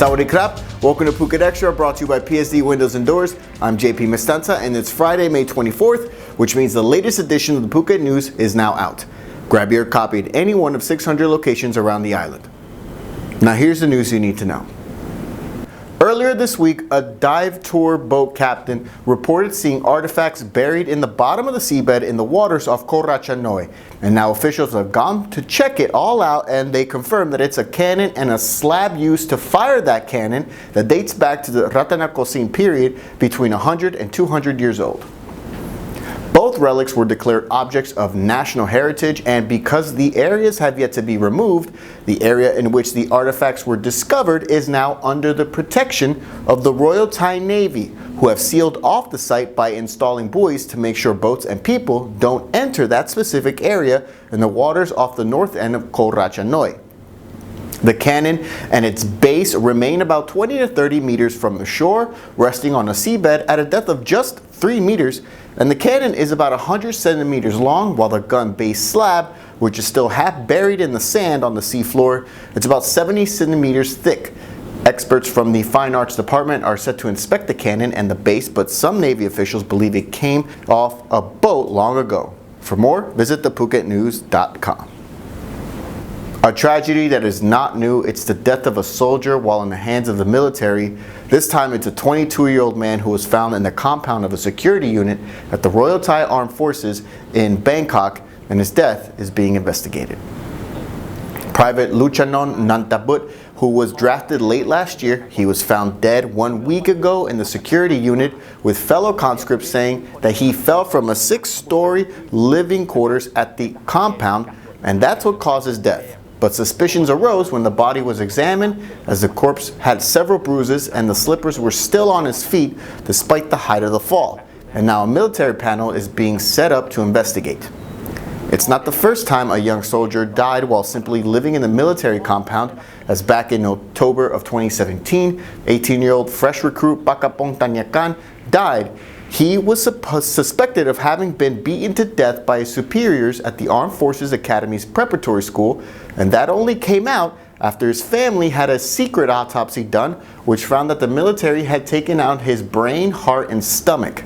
Sawadee krap. Welcome to Phuket Extra, brought to you by PSD Windows and Doors. I'm JP Mestanza, and it's Friday, May 24th, which means the latest edition of the Phuket News is now out. Grab your copy at any one of 600 locations around the island. Now here's the news you need to know. Earlier this week, a dive tour boat captain reported seeing artifacts buried in the bottom of the seabed in the waters off Racha Noi. And now officials have gone to check it all out, and they confirmed that it's a cannon and a slab used to fire that cannon that dates back to the Rattanakosin period between 100 and 200 years old. Both relics were declared objects of national heritage, and because the areas have yet to be removed, the area in which the artifacts were discovered is now under the protection of the Royal Thai Navy, who have sealed off the site by installing buoys to make sure boats and people don't enter that specific area in the waters off the north end of Koh Racha Noi. The cannon and its base remain about 20 to 30 meters from the shore, resting on a seabed at a depth of just 3 meters, and the cannon is about 100 centimeters long, while the gun base slab, which is still half buried in the sand on the seafloor, it's about 70 centimeters thick. Experts from the Fine Arts Department are set to inspect the cannon and the base, but some Navy officials believe it came off a boat long ago. For more, visit thephuket.news.com. A tragedy that is not new. It's the death of a soldier while in the hands of the military. This time it's a 22-year-old man who was found in the compound of a security unit at the Royal Thai Armed Forces in Bangkok, and his death is being investigated. Private Luchanon Nantabut, who was drafted late last year, he was found dead 1 week ago in the security unit, with fellow conscripts saying that he fell from a 6-story living quarters at the compound, and that's what caused his death. But suspicions arose when the body was examined, as the corpse had several bruises and the slippers were still on his feet despite the height of the fall. And now a military panel is being set up to investigate. It's not the first time a young soldier died while simply living in the military compound, as back in October of 2017, 18-year-old fresh recruit Bakapong Tanyakan died. He was suspected of having been beaten to death by his superiors at the Armed Forces Academy's preparatory school, and that only came out after his family had a secret autopsy done, which found that the military had taken out his brain, heart, and stomach.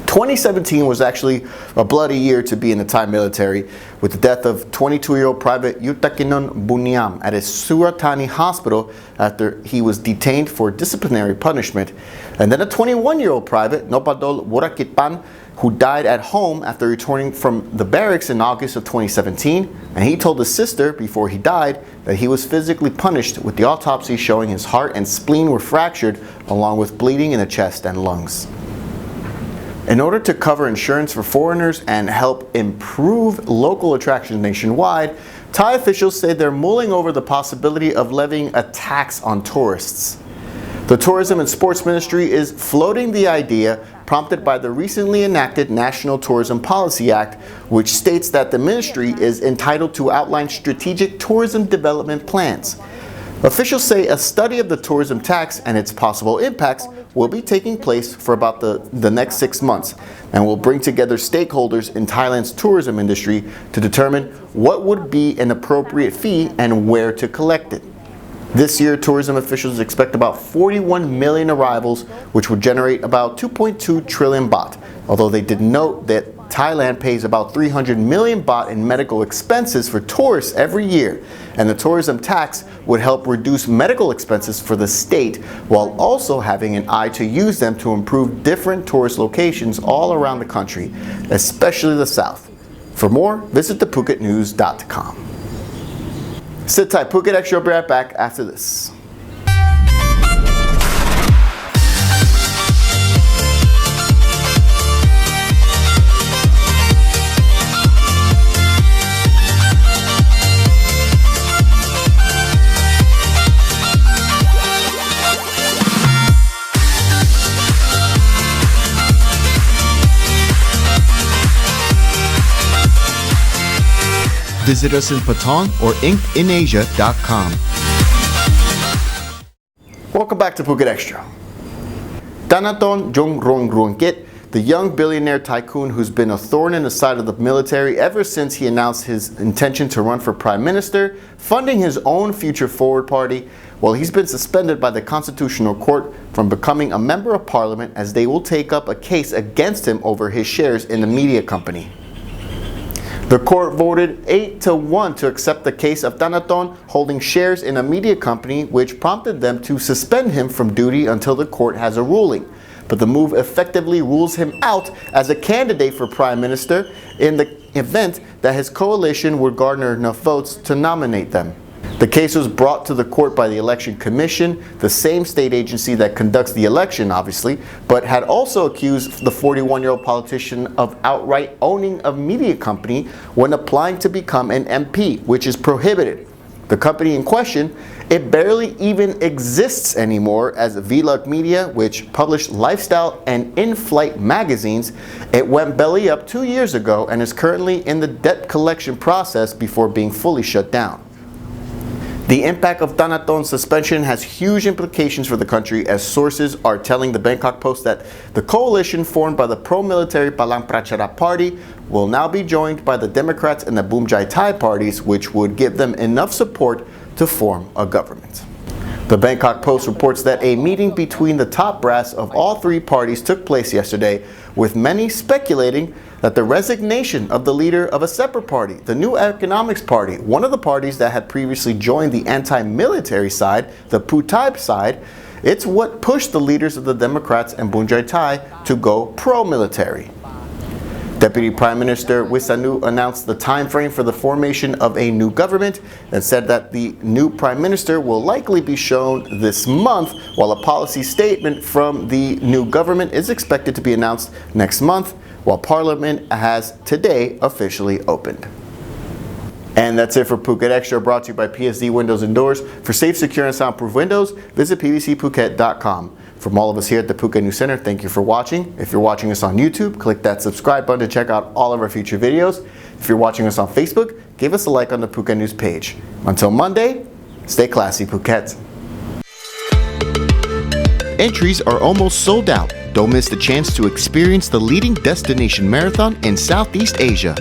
2017 was actually a bloody year to be in the Thai military, with the death of 22-year-old Private Yutakinon Buniam at his Suratani hospital after he was detained for disciplinary punishment, and then a 21-year-old Private Nopadol Wurakitpan, who died at home after returning from the barracks in August of 2017, and he told his sister before he died that he was physically punished, with the autopsy showing his heart and spleen were fractured, along with bleeding in the chest and lungs. In order to cover insurance for foreigners and help improve local attractions nationwide, Thai officials say they're mulling over the possibility of levying a tax on tourists. The Tourism and Sports Ministry is floating the idea, prompted by the recently enacted National Tourism Policy Act, which states that the ministry is entitled to outline strategic tourism development plans. Officials say a study of the tourism tax and its possible impacts will be taking place for about the next 6 months, and will bring together stakeholders in Thailand's tourism industry to determine what would be an appropriate fee and where to collect it. This year, tourism officials expect about 41 million arrivals, which would generate about 2.2 trillion baht, although they did note that Thailand pays about 300 million baht in medical expenses for tourists every year, and the tourism tax would help reduce medical expenses for the state, while also having an eye to use them to improve different tourist locations all around the country, especially the south. For more, visit thephuket.news.com. Sit tight, Phuket Extra will be right back after this. Visit us in Patong or inkasia.com. Welcome back to Phuket Extra. Thanathorn Jong Rong Ruangkit, the young billionaire tycoon who's been a thorn in the side of the military ever since he announced his intention to run for prime minister, funding his own Future Forward party. Well, he's been suspended by the Constitutional Court from becoming a member of parliament, as they will take up a case against him over his shares in the media company. The court voted 8-1 to accept the case of Thanathorn holding shares in a media company, which prompted them to suspend him from duty until the court has a ruling. But the move effectively rules him out as a candidate for prime minister in the event that his coalition would garner enough votes to nominate them. The case was brought to the court by the Election Commission, the same state agency that conducts the election, obviously, but had also accused the 41-year-old politician of outright owning a media company when applying to become an MP, which is prohibited. The company in question, it barely even exists anymore as Vlog Media, which published lifestyle and in-flight magazines. It went belly up 2 years ago and is currently in the debt collection process before being fully shut down. The impact of Thanathorn's suspension has huge implications for the country, as sources are telling the Bangkok Post that the coalition formed by the pro-military Palang Prachara party will now be joined by the Democrats and the Boomjai Thai parties, which would give them enough support to form a government. The Bangkok Post reports that a meeting between the top brass of all three parties took place yesterday, with many speculating that the resignation of the leader of a separate party, the New Economics Party, one of the parties that had previously joined the anti-military side, the Pheu Thai side, it's what pushed the leaders of the Democrats and Boomjai Thai to go pro-military. Deputy Prime Minister Wisanu announced the time frame for the formation of a new government and said that the new Prime Minister will likely be shown this month, while a policy statement from the new government is expected to be announced next month, while Parliament has today officially opened. And that's it for Phuket Extra, brought to you by PSD Windows and Doors. For safe, secure, and soundproof windows, visit pvcphuket.com. From all of us here at the Phuket News Center, thank you for watching. If you're watching us on YouTube, click that subscribe button to check out all of our future videos. If you're watching us on Facebook, give us a like on the Phuket News page. Until Monday, stay classy, Phuket. Entries are almost sold out. Don't miss the chance to experience the leading destination marathon in Southeast Asia.